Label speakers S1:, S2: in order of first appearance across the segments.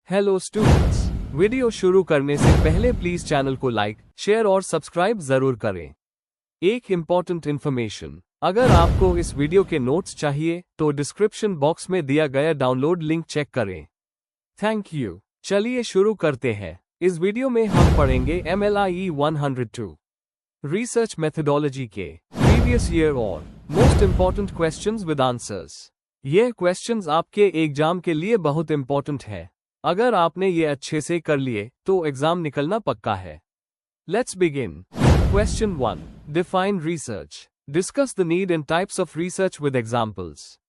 S1: Hello students, video शुरू करने से पहले प्लीज चैनल को लाइक, शेयर और सब्सक्राइब जरूर करें। एक इम्पॉर्टेंट इन्फॉर्मेशन, अगर आपको इस वीडियो के नोट्स चाहिए तो डिस्क्रिप्शन बॉक्स में दिया गया डाउनलोड लिंक चेक करें। Thank you. चलिए शुरू करते हैं। इस वीडियो में हम पढ़ेंगे MLIE 102 रिसर्च मेथोडोलॉजी के प्रीवियस ईयर और most important questions with answers. ये क्वेश्चंस आपके एग्जाम के लिए बहुत इम्पॉर्टेंट है। अगर आपने ये अच्छे से कर लिए तो एग्जाम निकलना पक्का है। Let's begin. Question 1, define research. Discuss the need and types of research with examples.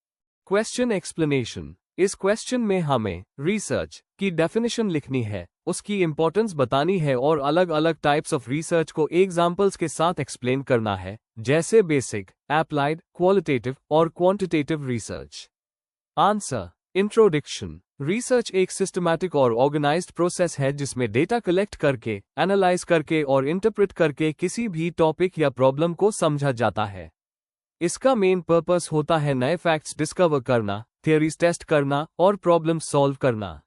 S1: Question explanation. इस क्वेश्चन में हमें रिसर्च की डेफिनेशन लिखनी है, उसकी इंपॉर्टेंस बतानी है और अलग अलग टाइप्स ऑफ रिसर्च को एग्जाम्पल्स के साथ एक्सप्लेन करना है, जैसे बेसिक, एप्लाइड, क्वालिटेटिव और quantitative research. Answer. Introduction. Research एक सिस्टमैटिक और ऑर्गेनाइज्ड प्रोसेस है जिसमें डेटा कलेक्ट करके, एनालाइज करके और इंटरप्रेट करके किसी भी टॉपिक या प्रॉब्लम को समझा जाता है। इसका मेन पर्पस होता है नए फैक्ट्स डिस्कवर करना, थियरीज टेस्ट करना और प्रॉब्लम सॉल्व करना।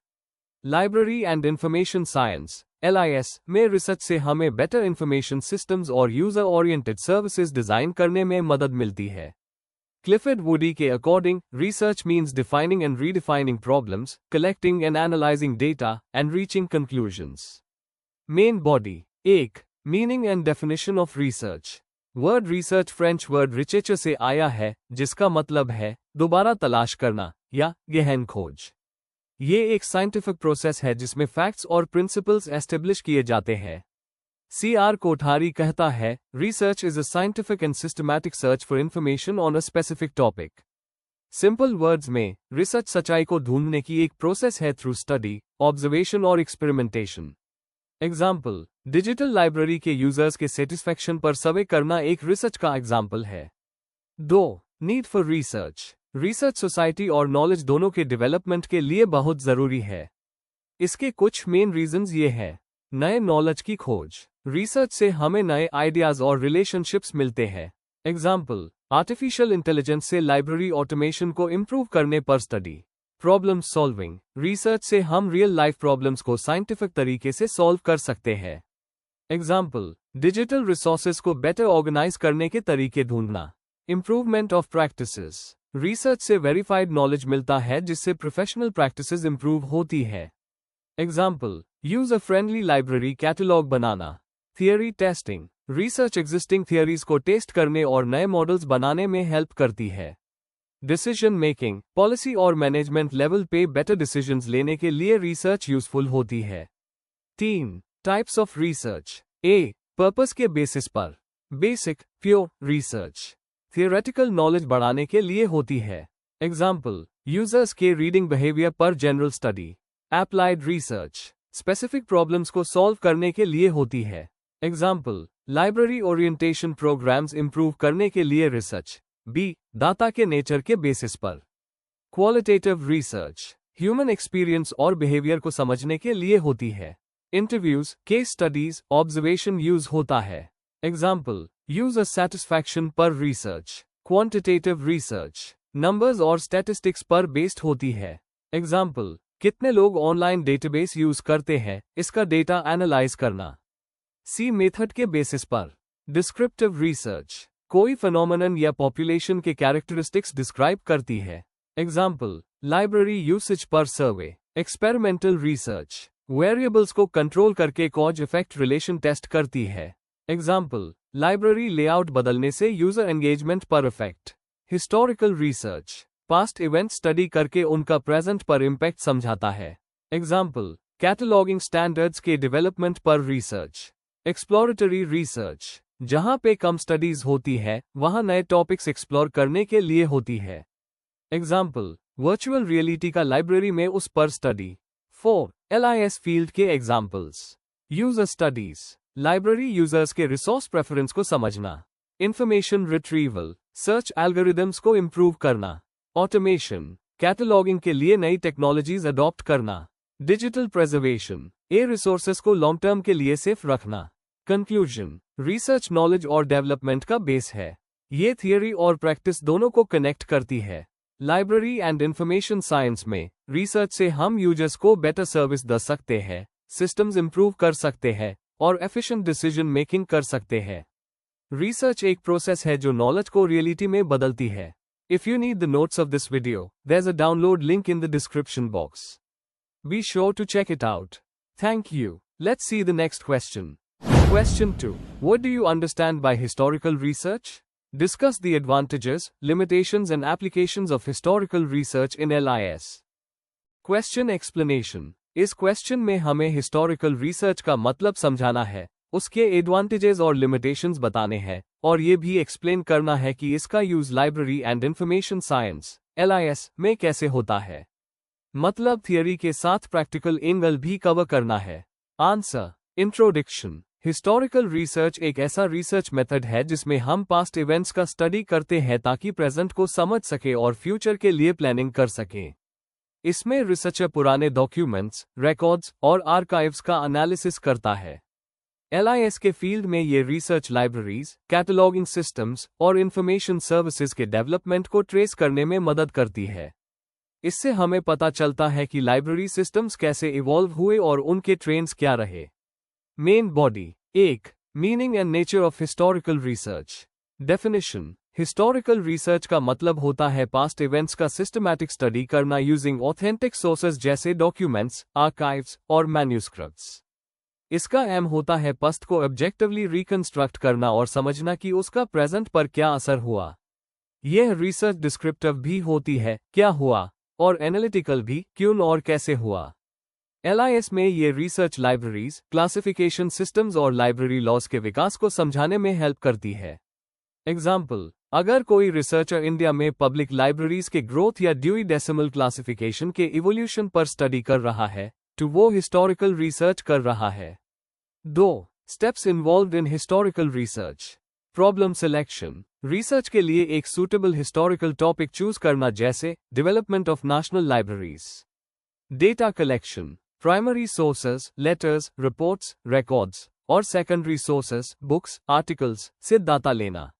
S1: Library and information science LIS में रिसर्च से हमें बेटर इंफॉर्मेशन सिस्टम्स और यूजर ओरिएंटेड सर्विसेज डिजाइन करने में मदद मिलती है। Clifford Woody के according, research means defining and redefining problems, collecting and analyzing data, and reaching conclusions. Main body 1. Meaning and definition of research. Word research French word recherche से आया है, जिसका मतलब है दोबारा तलाश करना या गहन खोज। ये एक साइंटिफिक प्रोसेस है जिसमें फैक्ट्स और प्रिंसिपल्स एस्टेब्लिश किए जाते हैं। C.R. कोठारी कहता है, research is a scientific and systematic search for information on a specific topic. Simple words में, रिसर्च सच्चाई को ढूंढने की एक प्रोसेस है थ्रू स्टडी, ऑब्जर्वेशन और एक्सपेरिमेंटेशन। एग्जाम्पल, डिजिटल लाइब्रेरी के यूजर्स के सेटिस्फैक्शन पर सर्वे करना एक रिसर्च का एग्जाम्पल है। 2. Need for research. Research society और नॉलेज दोनों के डेवलपमेंट के लिए बहुत जरूरी है। इसके कुछ मेन रीजंस ये हैं। नए नॉलेज की खोज। रिसर्च से हमें नए आइडियाज और रिलेशनशिप्स मिलते हैं। एग्जाम्पल, आर्टिफिशियल इंटेलिजेंस से लाइब्रेरी ऑटोमेशन को इम्प्रूव करने पर स्टडी। Problem solving. रिसर्च से हम रियल लाइफ प्रॉब्लम्स को साइंटिफिक तरीके से सॉल्व कर सकते हैं। एग्जाम्पल, डिजिटल रिसोर्सेज को बेटर ऑर्गेनाइज करने के तरीके ढूंढना। Improvement of practices. रिसर्च से वेरीफाइड नॉलेज मिलता है जिससे प्रोफेशनल प्रैक्टिसेस इम्प्रूव होती है। Example, user friendly library catalogue बनाना। Theory testing. Research existing theories को टेस्ट करने और नए मॉडल्स बनाने में हेल्प करती है। Decision making. पॉलिसी और मैनेजमेंट लेवल पे बेटर डिसीजंस लेने के लिए रिसर्च यूजफुल होती है। 3. Types of research. A. Purpose के बेसिस पर। Basic, pure research theoretical knowledge बढ़ाने के लिए होती है। एग्जाम्पल, यूजर्स के रीडिंग बिहेवियर पर general study. Applied research specific problems को सॉल्व करने के लिए होती है। Example, library orientation programmes improve करने के लिए रिसर्च। बी. डाटा के नेचर के बेसिस पर। क्वालिटेटिव रिसर्च ह्यूमन एक्सपीरियंस और बिहेवियर को समझने के लिए होती है। Interviews, case studies, observation use होता है। एग्जाम्पल, यूजर सेटिस्फैक्शन पर रिसर्च। क्वांटिटेटिव रिसर्च नंबर्स और स्टैटिस्टिक्स पर बेस्ड होती है। एग्जाम्पल, कितने लोग ऑनलाइन डेटाबेस यूज करते हैं, इसका डेटा एनालाइज करना। सी. मेथड के बेसिस पर। डिस्क्रिप्टिव रिसर्च कोई फिनोमेनन या पॉपुलेशन के कैरेक्टरिस्टिक्स डिस्क्राइब करती है। एग्जाम्पल, लाइब्रेरी यूसेज पर सर्वे। एक्सपेरिमेंटल रिसर्च वेरिएबल्स को कंट्रोल करके कॉज इफेक्ट रिलेशन टेस्ट करती है। एग्जाम्पल, लाइब्रेरी लेआउट बदलने से यूजर एंगेजमेंट पर effect. Historical research past event study करके उनका प्रेजेंट पर इम्पैक्ट समझाता है। एग्जाम्पल, कैटलॉगिंग स्टैंडर्ड्स के डेवलपमेंट पर रिसर्च। एक्सप्लोरेटरी रिसर्च जहां पे कम स्टडीज होती है वहां नए टॉपिक्स एक्सप्लोर करने के लिए होती है। एग्जाम्पल, वर्चुअल रियलिटी का लाइब्रेरी में उस पर स्टडी। 4. LIS फील्ड के examples. User studies library users के रिसोर्स प्रेफरेंस को समझना। इंफॉर्मेशन रिट्रीवल सर्च एल्गोरिदम्स को इम्प्रूव करना। ऑटोमेशन कैटलॉगिंग के लिए नई टेक्नोलॉजीज अडॉप्ट करना। डिजिटल प्रिजर्वेशन रिसोर्सेस को लॉन्ग टर्म के लिए सेफ रखना। कंक्लूजन, रिसर्च नॉलेज और डेवलपमेंट का बेस है। ये थियरी और प्रैक्टिस दोनों को कनेक्ट करती है। लाइब्रेरी एंड इंफॉर्मेशन साइंस में रिसर्च से हम यूजर्स को बेटर सर्विस दे सकते हैं, सिस्टम्स इंप्रूव कर सकते हैं और एफिशिएंट डिसीजन मेकिंग कर सकते हैं। रिसर्च एक प्रोसेस है जो नॉलेज को रियलिटी में बदलती है। If you need the notes of this video, there's a download link in the description box. Be sure to check it out. Thank you. Let's see the next question. Question 2. What do you understand by historical research? Discuss the advantages, limitations and applications of historical research in LIS. Question explanation. इस question में हमें historical research का मतलब समझाना है, उसके advantages और limitations बताने हैं, और ये भी एक्सप्लेन करना है कि इसका use library and information science LIS में कैसे होता है। मतलब थियरी के साथ प्रैक्टिकल एंगल भी कवर करना है। आंसर। इंट्रोडक्शन। हिस्टोरिकल रिसर्च एक ऐसा रिसर्च मेथड है जिसमें हम पास्ट इवेंट्स का स्टडी करते हैं ताकि प्रेजेंट को समझ सके और फ्यूचर के लिए प्लानिंग कर सके। इसमें रिसर्चर पुराने डॉक्यूमेंट्स, रिकॉर्ड्स और आर्काइव्स का एनालिसिस करता है। LIS के फील्ड में ये रिसर्च लाइब्रेरीज, कैटलॉगिंग सिस्टम्स और इंफॉर्मेशन सर्विसेज के डेवलपमेंट को ट्रेस करने में मदद करती है। इससे हमें पता चलता है कि लाइब्रेरी सिस्टम्स कैसे इवॉल्व हुए और उनके ट्रेंड्स क्या रहे। Main body. 1. Meaning and nature of historical research. Definition. Historical research का मतलब होता है पास्ट इवेंट्स का सिस्टमैटिक स्टडी करना यूजिंग ऑथेंटिक सोर्सेज जैसे डॉक्यूमेंट्स, आर्काइव्स और मैन्यूस्क्रिप्ट्स। इसका एम होता है पास्ट को ऑब्जेक्टिवली रिकंस्ट्रक्ट करना और समझना कि उसका प्रेजेंट पर क्या असर हुआ। यह रिसर्च डिस्क्रिप्टिव भी होती है, क्या हुआ, और एनालिटिकल भी, क्यों और कैसे हुआ। LIS में ये रिसर्च लाइब्रेरीज, क्लासिफिकेशन सिस्टम्स और लाइब्रेरी लॉज के विकास को समझाने में हेल्प करती है। एग्जाम्पल, अगर कोई रिसर्चर इंडिया में पब्लिक लाइब्रेरीज के ग्रोथ या ड्यूई डेसिमल क्लासिफिकेशन के इवोल्यूशन पर स्टडी कर रहा है, तो वो हिस्टोरिकल रिसर्च कर रहा है। 2. स्टेप्स इन्वॉल्व्ड इन historical research. Problem selection. Research के लिए एक सूटेबल हिस्टोरिकल टॉपिक चूज करना जैसे development of national libraries. Data collection. Primary sources, letters, reports, records और सेकेंडरी सोर्सेज, बुक्स, आर्टिकल्स से डाटा लेना।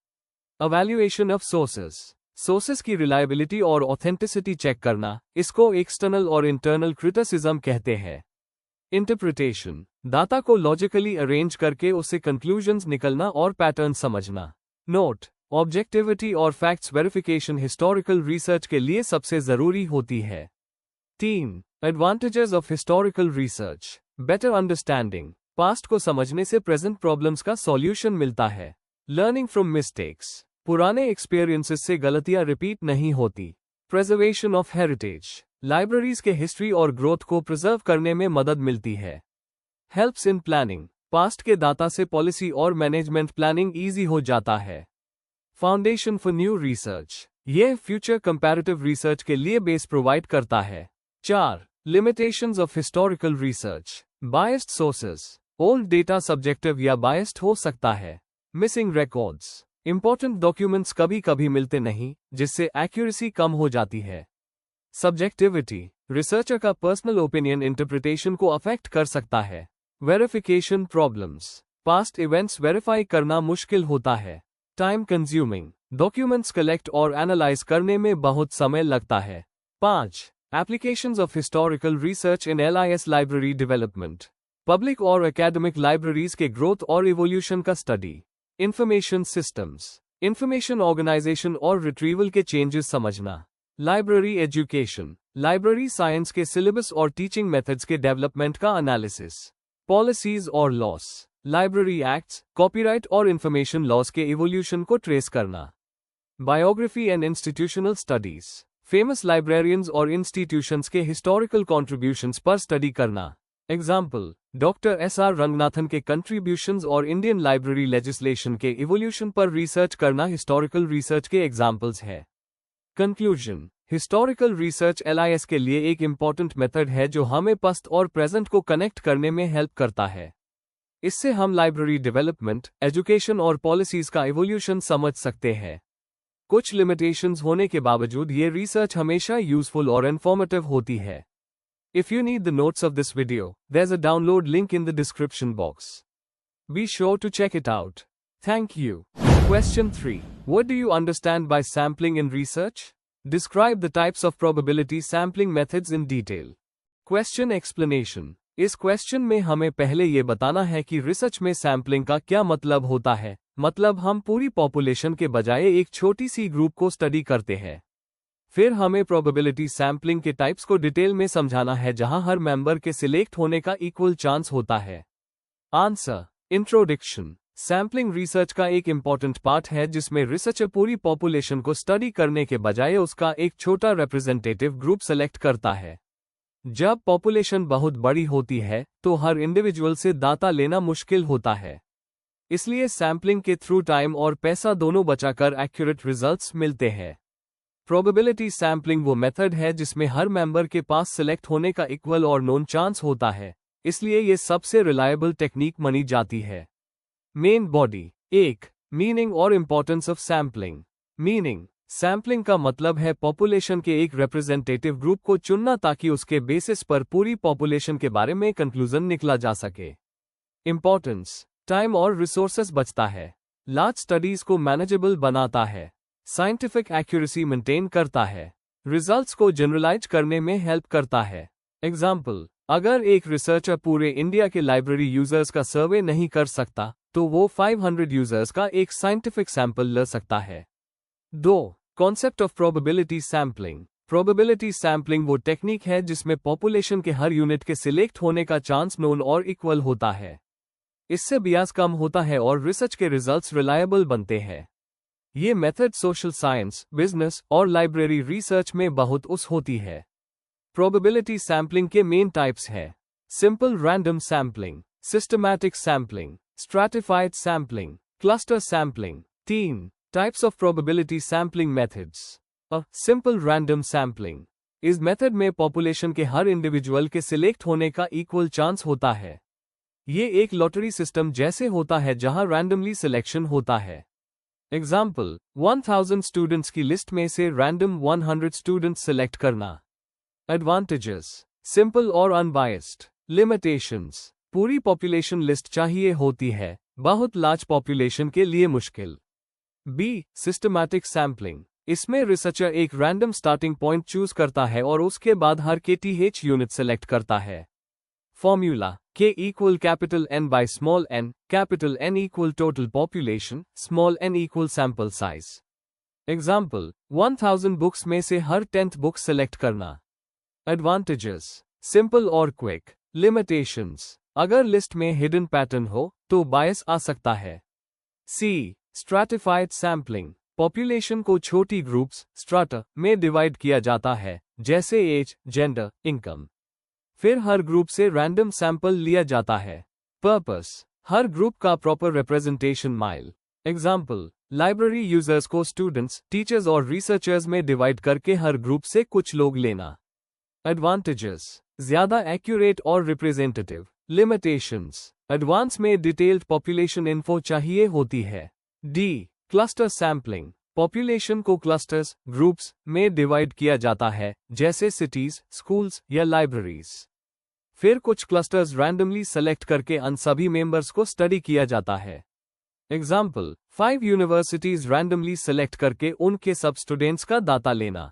S1: Evaluation of sources. सोर्सेज की reliability और ऑथेंटिसिटी चेक करना, इसको एक्सटर्नल और इंटरनल क्रिटिसिज्म कहते हैं। इंटरप्रिटेशन। डाटा को लॉजिकली अरेंज करके उससे कंक्लूजन्स निकलना और पैटर्न समझना। नोट। ऑब्जेक्टिविटी और फैक्ट्स वेरिफिकेशन हिस्टोरिकल रिसर्च के लिए सबसे जरूरी होती है। 3. Advantages of historical research. Better understanding. Past को समझने से प्रेजेंट प्रॉब्लम्स का सॉल्यूशन मिलता है। Learning from mistakes. पुराने एक्सपीरियंसेस से गलतियां रिपीट नहीं होती। Preservation of heritage. लाइब्रेरीज के हिस्ट्री और ग्रोथ को प्रिजर्व करने में मदद मिलती है। Helps in planning. पास्ट के डाटा से पॉलिसी और मैनेजमेंट प्लानिंग इजी हो जाता है। Foundation for new research. यह फ्यूचर कंपैरेटिव रिसर्च के लिए बेस प्रोवाइड करता है। 4. Limitations of historical research. Biased sources. Old data subjective या बायस्ड हो सकता है। Missing records. इंपॉर्टेंट डॉक्यूमेंट्स कभी कभी मिलते नहीं, जिससे एक्यूरेसी कम हो जाती है। सब्जेक्टिविटी। रिसर्चर का पर्सनल ओपिनियन इंटरप्रिटेशन को अफेक्ट कर सकता है। Verification problems. Past events verify करना मुश्किल होता है। Time consuming. डॉक्यूमेंट्स कलेक्ट और एनालाइज करने में बहुत समय लगता है। 5. Applications of historical research in LIS library development. Public और एकेडमिक लाइब्रेरीज के ग्रोथ और इवोल्यूशन का study. Information systems. Information organisation और रिट्रीवल के चेंजेस समझना। Library education. लाइब्रेरी साइंस के सिलेबस और टीचिंग मेथड्स के डेवलपमेंट का एनालिसिस। पॉलिसीज और लॉस। लाइब्रेरी एक्ट्स, कॉपीराइट और इंफॉर्मेशन लॉस के इवोल्यूशन को ट्रेस करना। Biography and institutional studies. Famous librarians और इंस्टीट्यूशंस के हिस्टोरिकल कॉन्ट्रीब्यूशंस पर स्टडी करना। एग्जाम्पल, डॉक्टर SR रंगनाथन के कंट्रीब्यूशंस और इंडियन लाइब्रेरी लेजिस्लेशन के इवोल्यूशन पर रिसर्च करना हिस्टोरिकल रिसर्च के एग्जाम्पल्स है। कंक्लूजन। हिस्टोरिकल रिसर्च LIS के लिए एक इम्पॉर्टेंट मेथड है जो हमें पास्ट और प्रेजेंट को कनेक्ट करने में हेल्प करता है। इससे हम लाइब्रेरी डेवलपमेंट, एजुकेशन और पॉलिसीज का इवोल्यूशन समझ सकते हैं। कुछ लिमिटेशंस होने के बावजूद ये रिसर्च हमेशा यूजफुल और इन्फॉर्मेटिव होती है। If you need the notes of this video, there's a download link in the description box. Be sure to check it out. Thank you. Question 3. What do you understand by sampling in research? Describe the types of probability sampling methods in detail. Question explanation. इस question में हमें पहले ये बताना है कि research में sampling का क्या मतलब होता है। मतलब हम पूरी पॉपुलेशन के बजाय एक छोटी सी ग्रुप को स्टडी करते हैं। फिर हमें प्रोबेबिलिटी सैम्पलिंग के टाइप्स को डिटेल में समझाना है जहां हर मेंबर के सिलेक्ट होने का इक्वल चांस होता है। आंसर। इंट्रोडक्शन। सैम्पलिंग रिसर्च का एक इम्पॉर्टेंट पार्ट है जिसमें रिसर्चर पूरी पॉपुलेशन को स्टडी करने के बजाय उसका एक छोटा रिप्रेजेंटेटिव ग्रुप सेलेक्ट करता है। जब पॉपुलेशन बहुत बड़ी होती है तो हर इंडिविजुअल से डाटा लेना मुश्किल होता है। इसलिए सैम्पलिंग के थ्रू टाइम और पैसा दोनों बचाकर एक्यूरेट रिजल्ट्स मिलते हैं। प्रोबेबिलिटी सैम्पलिंग वो मेथड है जिसमें हर मेंबर के पास सिलेक्ट होने का इक्वल और नोन चांस होता है, इसलिए ये सबसे रिलायबल टेक्निक मानी जाती है। Main body. 1. मीनिंग और importance of sampling. Meaning. Sampling का मतलब है पॉपुलेशन के एक रिप्रेजेंटेटिव ग्रुप को चुनना ताकि उसके बेसिस पर पूरी पॉपुलेशन के बारे में कंक्लूजन निकला जा सके। इंपॉर्टेंस। टाइम और रिसोर्सेस बचता है। लार्ज स्टडीज को मैनेजेबल बनाता है। साइंटिफिक एक्यूरेसी मेंटेन करता है। रिजल्ट्स को जनरलाइज करने में हेल्प करता है। एग्जाम्पल, अगर एक रिसर्चर पूरे इंडिया के लाइब्रेरी यूजर्स का सर्वे नहीं कर सकता तो वो 500 यूजर्स का एक साइंटिफिक सैंपल ले सकता है। 2. Concept of probability sampling. Probability sampling वो टेक्निक है जिसमें पॉपुलेशन के हर यूनिट के सिलेक्ट होने का चांस नोन और इक्वल होता है। इससे बियास कम होता है और रिसर्च के रिजल्ट्स रिलायबल बनते हैं। ये मेथड सोशल साइंस, बिजनेस और लाइब्रेरी रिसर्च में बहुत यूज होती है। प्रोबेबिलिटी सैम्पलिंग के मेन टाइप्स है। Simple random sampling, systematic sampling, stratified sampling, cluster sampling. 3. Types of probability sampling methods. Simple random sampling. इस मेथड में पॉपुलेशन के हर इंडिविजुअल के सिलेक्ट होने का इक्वल चांस होता है। ये एक लॉटरी सिस्टम जैसे होता है जहां रैंडमली सिलेक्शन होता है। एग्जाम्पल, 1000 स्टूडेंट्स की लिस्ट में से रैंडम 100 स्टूडेंट्स सिलेक्ट करना। एडवांटेजेस। सिंपल और अनबायस्ड। लिमिटेशंस। पूरी पॉपुलेशन लिस्ट चाहिए होती है, बहुत लार्ज पॉपुलेशन के लिए मुश्किल। बी. Systematic sampling. इसमें रिसर्चर एक रैंडम स्टार्टिंग पॉइंट चूज करता है और उसके बाद हर KTH यूनिट सेलेक्ट करता है। Formula. K equal capital N by small n, capital N equal total population, small n equal sample size. Example, 1000 books में से हर 10th बुक सेलेक्ट करना। Advantages. Simple और quick. Limitations. अगर लिस्ट में hidden pattern हो तो बायस आ सकता है। C. Stratified sampling. पॉपुलेशन को छोटी ग्रुप्स, स्ट्राटा, में डिवाइड किया जाता है, जैसे एज, जेंडर, इनकम। फिर हर ग्रुप से रैंडम सैंपल लिया जाता है। पर्पस। हर ग्रुप का प्रॉपर रिप्रेजेंटेशन माइल। एग्जाम्पल, लाइब्रेरी यूजर्स को स्टूडेंट्स, टीचर्स और रिसर्चर्स में डिवाइड करके हर ग्रुप से कुछ लोग लेना। एडवांटेजेस। ज्यादा एक्यूरेट और रिप्रेजेंटेटिव। लिमिटेशंस। एडवांस में डिटेल्ड पॉपुलेशन इन्फो चाहिए होती है। डी. Cluster sampling. पॉपुलेशन को क्लस्टर्स, ग्रुप्स में डिवाइड किया जाता है, जैसे सिटीज, स्कूल्स या लाइब्रेरीज। फिर कुछ क्लस्टर्स रैंडमली सेलेक्ट करके उन सभी मेंबर्स को स्टडी किया जाता है। एग्जाम्पल, 5 यूनिवर्सिटीज रैंडमली सेलेक्ट करके उनके सब स्टूडेंट्स का डाटा लेना।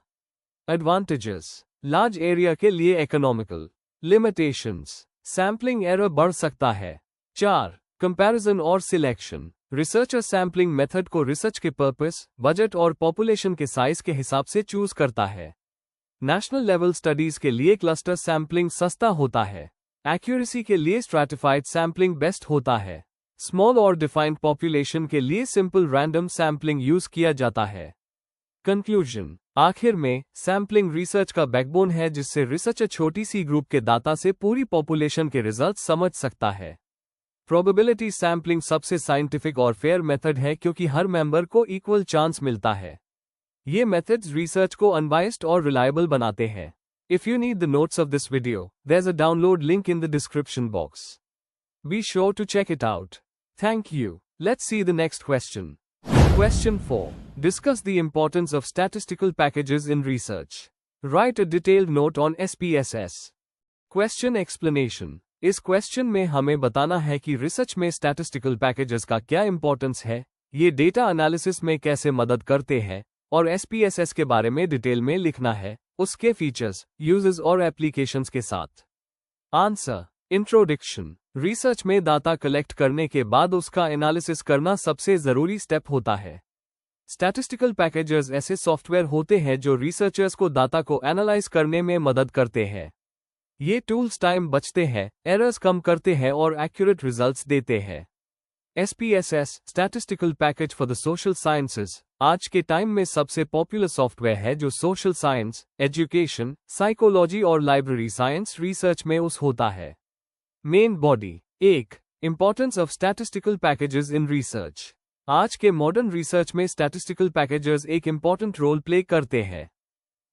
S1: एडवांटेजेस। लार्ज एरिया के लिए इकोनॉमिकल। लिमिटेशंस। सैम्पलिंग एरर बढ़ सकता है। 4. कंपैरिजन और सिलेक्शन। रिसर्चर सैम्पलिंग मेथड को रिसर्च के पर्पस, बजट और पॉपुलेशन के साइज के हिसाब से चूज करता है। नेशनल लेवल स्टडीज के लिए क्लस्टर सैम्पलिंग सस्ता होता है। एक्यूरेसी के लिए स्ट्रैटिफाइड सैम्पलिंग बेस्ट होता है। स्मॉल और डिफाइंड पॉपुलेशन के लिए सिंपल रैंडम सैम्पलिंग यूज किया जाता है। कंक्लूजन। आखिर में, सैम्पलिंग रिसर्च का बैकबोन है जिससे रिसर्चर छोटी सी ग्रुप के डाटा से पूरी पॉपुलेशन के रिजल्ट समझ सकता है। प्रोबेबिलिटी सैम्पलिंग सबसे साइंटिफिक और फेयर मेथड है क्योंकि हर मेंबर को इक्वल चांस मिलता है। ये मेथड्स रिसर्च को अनबायस्ड और रिलायबल बनाते हैं। If you need the notes of this video, there is a download link in the description box. Be sure to check it out. Thank you. Let's see the next question. Question 4. Discuss the importance of statistical packages in research. Write a detailed note on SPSS. Question explanation. इस question में हमें बताना है कि research में statistical packages का क्या importance है, ये डेटा एनालिसिस में कैसे मदद करते हैं और SPSS के बारे में डिटेल में लिखना है, उसके फीचर्स, यूजेस और एप्लीकेशंस के साथ। Answer, introduction. रिसर्च में डाटा कलेक्ट करने के बाद उसका एनालिसिस करना सबसे जरूरी स्टेप होता है। स्टैटिस्टिकल पैकेजेस ऐसे सॉफ्टवेयर होते हैं जो रिसर्चर्स को डाटा को एनालाइज करने में मदद करते हैं। ये टूल्स टाइम बचते हैं, एरर्स कम करते हैं और एक्यूरेट रिजल्ट्स देते हैं। SPSS, statistical package for the social sciences, आज के टाइम में सबसे पॉपुलर सॉफ्टवेयर है जो सोशल साइंस, एजुकेशन, साइकोलॉजी और लाइब्रेरी साइंस रिसर्च में होता है। Main body. 1. Importance of statistical packages in research. आज के मॉडर्न रिसर्च में स्टैटिस्टिकल पैकेजेस एक इंपॉर्टेंट रोल प्ले करते हैं।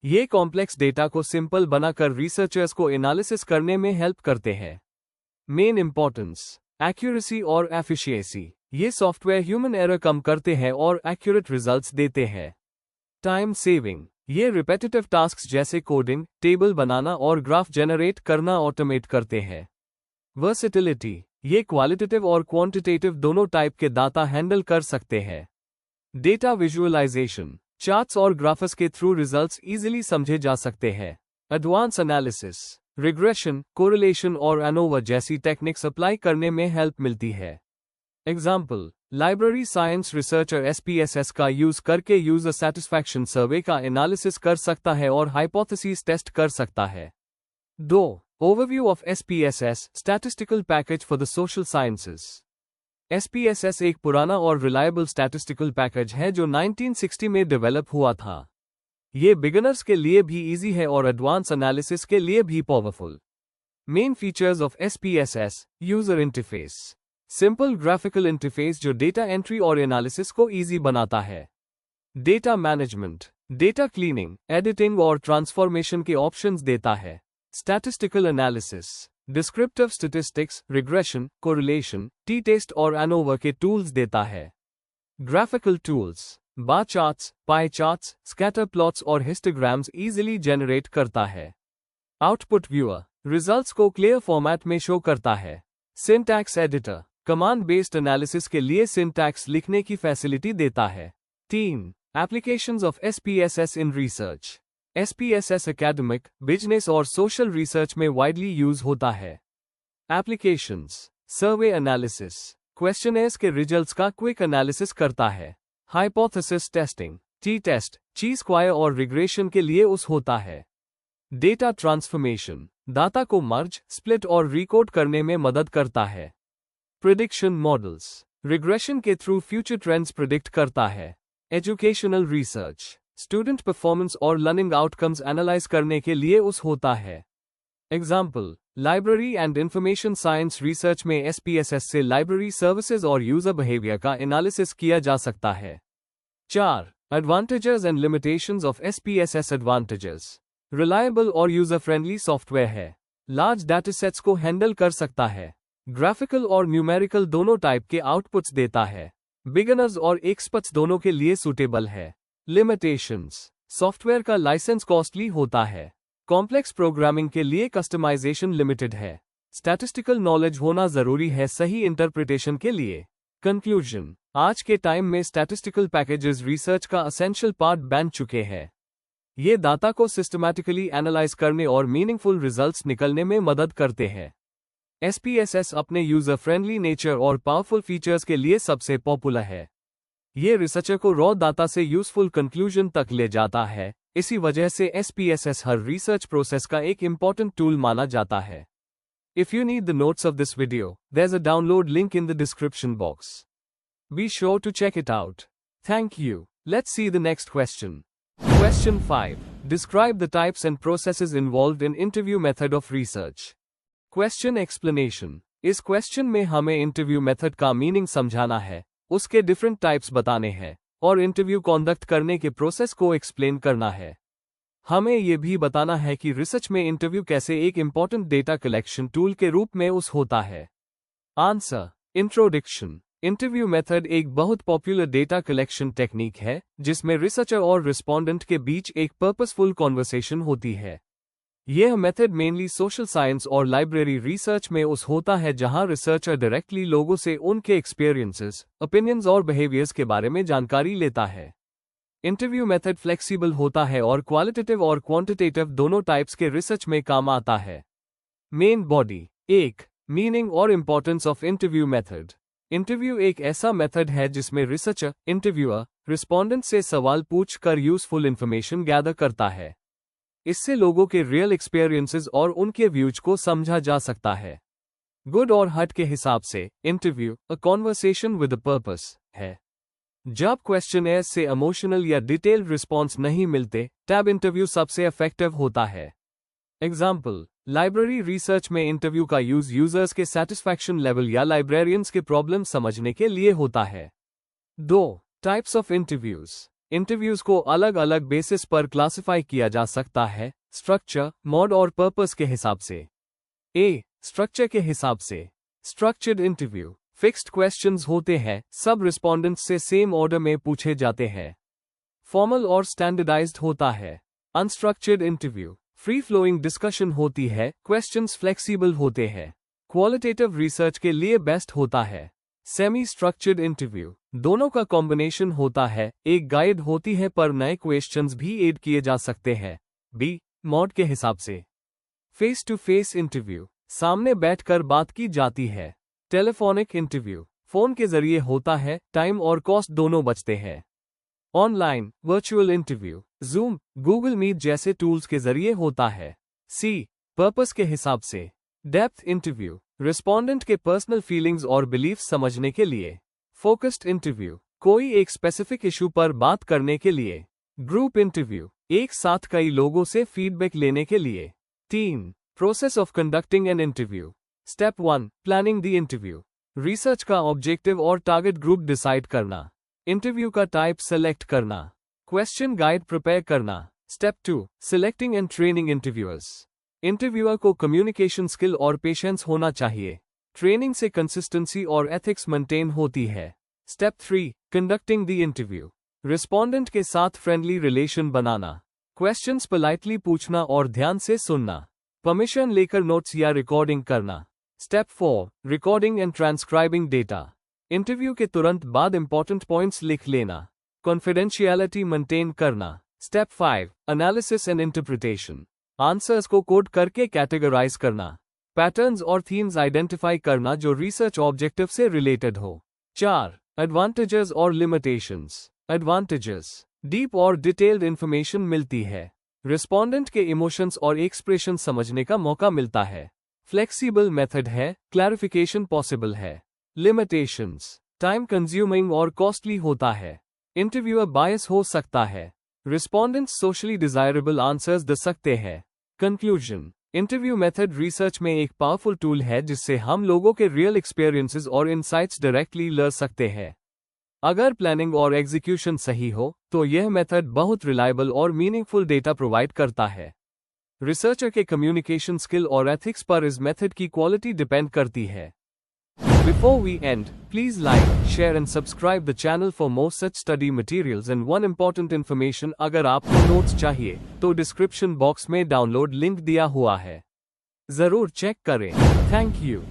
S1: ये कॉम्प्लेक्स डेटा को सिंपल बनाकर रिसर्चर्स को एनालिसिस करने में हेल्प करते हैं। मेन इंपॉर्टेंस, एक्यूरेसी और एफिशिएंसी। ये सॉफ्टवेयर ह्यूमन एरर कम करते हैं और एक्यूरेट रिजल्ट्स देते हैं। Time saving. ये रिपेटिटिव टास्क्स जैसे कोडिंग, टेबल बनाना और ग्राफ जनरेट करना ऑटोमेट करते हैं। वर्सेटिलिटी। ये क्वालिटेटिव और क्वांटिटेटिव दोनों टाइप के डाटा हैंडल कर सकते हैं। Data visualisation. चार्ट्स और ग्राफ्स के थ्रू रिजल्ट्स इजीली समझे जा सकते हैं। एडवांस एनालिसिस, रिग्रेशन, कोरिलेशन और एनोवा जैसी टेक्निक्स अप्लाई करने में हेल्प मिलती है। Example, library science researcher SPSS का यूज करके यूजर सेटिस्फैक्शन सर्वे का एनालिसिस कर सकता है और हाइपोथेसिस टेस्ट कर सकता है। 2. Overview of SPSS, statistical package for the social sciences. SPSS एक पुराना और रिलायबल स्टैटिस्टिकल पैकेज है जो 1960 में डेवलप हुआ था। ये बिगिनर्स के लिए भी इजी है और एडवांस एनालिसिस के लिए भी powerful. Main features of SPSS, user interface. Simple graphical interface जो डेटा एंट्री और एनालिसिस को इजी बनाता है। Data management, data cleaning, editing और ट्रांसफॉर्मेशन के ऑप्शंस देता है। Statistical analysis, descriptive statistics, regression, correlation, t-test और एनोवा के टूल्स देता है। Graphical tools, bar charts, pie charts, scatter plots और हिस्टोग्राम्स इजीली जनरेट करता है। आउटपुट व्यूअर, रिजल्ट्स को क्लियर फॉर्मेट में शो करता है। Syntax editor, command based analysis के लिए सिंटैक्स लिखने की फैसिलिटी देता है। 3. Applications of SPSS in research. SPSS academic, business और सोशल रिसर्च में वाइडली यूज होता है। एप्लीकेशंस, सर्वे एनालिसिस, क्वेश्चनर्स के रिजल्ट्स का क्विक एनालिसिस करता है। हाइपोथेसिस टेस्टिंग, टी-टेस्ट, ची-स्क्वायर और रिग्रेशन के लिए होता है। डेटा ट्रांसफॉर्मेशन, डाटा को मर्ज, स्प्लिट और रिकोड करने में मदद करता है। प्रिडिक्शन मॉडल्स, रिग्रेशन के थ्रू फ्यूचर ट्रेंड्स प्रिडिक्ट करता है। एजुकेशनल रिसर्च, स्टूडेंट परफॉर्मेंस और लर्निंग आउटकम्स एनालाइज करने के लिए होता है। Example, library and information science research में SPSS से लाइब्रेरी सर्विसेज और यूजर बिहेवियर का एनालिसिस किया जा सकता है। 4. Advantages and limitations of SPSS। Advantages, reliable और यूजर फ्रेंडली सॉफ्टवेयर है। लार्ज डाटासेट्स को हैंडल कर सकता है। ग्राफिकल और न्यूमेरिकल दोनों टाइप के आउटपुट्स देता है। बिगिनर्स और एक्सपर्ट्स दोनों के लिए सूटेबल है। लिमिटेशंस, सॉफ्टवेयर का लाइसेंस कॉस्टली होता है। कॉम्प्लेक्स प्रोग्रामिंग के लिए कस्टमाइजेशन लिमिटेड है। स्टैटिस्टिकल नॉलेज होना जरूरी है सही इंटरप्रिटेशन के लिए। कंक्लूजन, आज के टाइम में स्टैटिस्टिकल पैकेजेस रिसर्च का एसेंशियल पार्ट बन चुके हैं। ये डाटा को सिस्टमैटिकली एनालाइज करने और मीनिंगफुल रिजल्ट्स निकलने में मदद करते हैं। SPSS अपने यूजर फ्रेंडली नेचर और पावरफुल फीचर्स के लिए सबसे पॉपुलर है। ये रिसर्चर को रॉ डाटा से यूजफुल कंक्लूजन तक ले जाता है। इसी वजह से SPSS हर रिसर्च प्रोसेस का एक इंपॉर्टेंट टूल माना जाता है। If you need the notes of this video, there's a download link in the description box. Be sure to check it out. Thank you. Let's see the next question. Question 5. Describe the types and processes involved in interview method of research. Question explanation. इस question में हमें interview method का meaning समझाना है, उसके different types बताने हैं और इंटरव्यू कॉन्डक्ट करने के प्रोसेस को एक्सप्लेन करना है। हमें यह भी बताना है कि रिसर्च में इंटरव्यू कैसे एक इंपॉर्टेंट डेटा कलेक्शन टूल के रूप में होता है। Answer, introduction. इंटरव्यू मेथड एक बहुत पॉपुलर डेटा कलेक्शन टेक्निक है जिसमें रिसर्चर और रिस्पोंडेंट के बीच एक पर्पसफुल कॉन्वर्सेशन होती है। यह मेथड मेनली सोशल साइंस और लाइब्रेरी रिसर्च में होता है जहां रिसर्चर डायरेक्टली लोगों से उनके एक्सपीरियंसेस, ओपिनियंस और बिहेवियर्स के बारे में जानकारी लेता है। इंटरव्यू मेथड फ्लेक्सिबल होता है और क्वालिटेटिव और क्वांटिटेटिव दोनों टाइप्स के रिसर्च में काम आता है। Main body. 1. मीनिंग और importance of interview method. Interview एक ऐसा मेथड है जिसमें रिसर्चर, इंटरव्यूअर, रिस्पोंडेंट से सवाल पूछकर यूजफुल इंफॉर्मेशन गैदर करता है। इससे लोगों के रियल एक्सपीरियंसेस और उनके व्यूज को समझा जा सकता है। गुड और हट के हिसाब से interview a conversation with a purpose है। जब क्वेश्चनएयर से इमोशनल या डिटेल्ड रिस्पॉन्स नहीं मिलते तब इंटरव्यू सबसे इफेक्टिव होता है। एग्जाम्पल, लाइब्रेरी रिसर्च में इंटरव्यू का यूज यूजर्स के सेटिस्फैक्शन लेवल या लाइब्रेरियंस के प्रॉब्लम समझने के लिए होता है। 2. Types of interviews. इंटरव्यूज को अलग अलग बेसिस पर क्लासिफाई किया जा सकता है, स्ट्रक्चर, मोड और पर्पस के हिसाब से। ए. स्ट्रक्चर के हिसाब से स्ट्रक्चर्ड इंटरव्यू फिक्स्ड क्वेश्चंस होते हैं, सब रिस्पोंडेंट्स से सेम ऑर्डर में पूछे जाते हैं। फॉर्मल और स्टैंडर्डाइज्ड होता है। Unstructured interview free flowing discussion होती है, क्वेश्चंस फ्लेक्सिबल होते हैं। क्वालिटेटिव रिसर्च के लिए बेस्ट होता है। सेमी स्ट्रक्चर्ड इंटरव्यू दोनों का कॉम्बिनेशन होता है, एक गाइड होती है पर नए क्वेश्चंस भी ऐड किए जा सकते हैं। बी. मॉड के हिसाब से फेस टू फेस इंटरव्यू सामने बैठकर बात की जाती है। टेलीफोनिक इंटरव्यू फोन के जरिए होता है, टाइम और कॉस्ट दोनों बचते हैं। Online virtual interview Zoom, Google Meet जैसे टूल्स के जरिए होता है। सी. पर्पस के हिसाब से डेप्थ इंटरव्यू रिस्पोंडेंट के पर्सनल फीलिंग्स और बिलीफ्स समझने के लिए। फोकस्ड इंटरव्यू कोई एक स्पेसिफिक इशू पर बात करने के लिए। ग्रुप इंटरव्यू एक साथ कई लोगों से फीडबैक लेने के लिए। 3. Process of conducting an interview. Step 1. Planning the interview research का ऑब्जेक्टिव और टारगेट ग्रुप डिसाइड करना। इंटरव्यू का टाइप सेलेक्ट करना। क्वेश्चन गाइड प्रिपेयर करना। Step 2. Selecting and training interviewers interviewer को कम्युनिकेशन स्किल और पेशेंस होना चाहिए। ट्रेनिंग से कंसिस्टेंसी और एथिक्स मेंटेन होती है। Step 3. Conducting the interview respondent के साथ फ्रेंडली रिलेशन बनाना। क्वेश्चंस पोलाइटली पूछना और ध्यान से सुनना। परमिशन लेकर नोट्स या रिकॉर्डिंग करना। Step 4. Recording and transcribing data interview के तुरंत बाद इंपॉर्टेंट पॉइंट्स लिख लेना। कॉन्फिडेंशियलिटी मेंटेन करना। Step 5. Analysis and interpretation answers को कोड करके कैटेगराइज करना। पैटर्न्स और थीम्स आइडेंटिफाई करना जो रिसर्च ऑब्जेक्टिव से रिलेटेड हो। 4. एडवांटेजेस और लिमिटेशंस। एडवांटेजेस डीप और डिटेल्ड इंफॉर्मेशन मिलती है। रिस्पोंडेंट के इमोशंस और एक्सप्रेशन समझने का मौका मिलता है। फ्लेक्सिबल मेथड है, क्लैरिफिकेशन पॉसिबल है। लिमिटेशंस टाइम कंज्यूमिंग और कॉस्टली होता है। इंटरव्यूअर बायस हो सकता है। रिस्पोंडेंट्स सोशली डिजायरेबल आंसर्स दे सकते हैं। कंक्लूजन इंटरव्यू मेथड रिसर्च में एक पावरफुल टूल है जिससे हम लोगों के रियल एक्सपीरियंसेस और इनसाइट्स डायरेक्टली ले सकते हैं। अगर प्लानिंग और एग्जीक्यूशन सही हो तो यह मेथड बहुत रिलायबल और मीनिंगफुल डेटा प्रोवाइड करता है। रिसर्चर के कम्युनिकेशन स्किल और एथिक्स पर इस मेथड की क्वालिटी डिपेंड करती है। Before we end, please like, share and subscribe the channel for more such study materials and one important information अगर आपको नोट्स चाहिए तो डिस्क्रिप्शन बॉक्स में डाउनलोड लिंक दिया हुआ है, जरूर चेक करें। Thank you.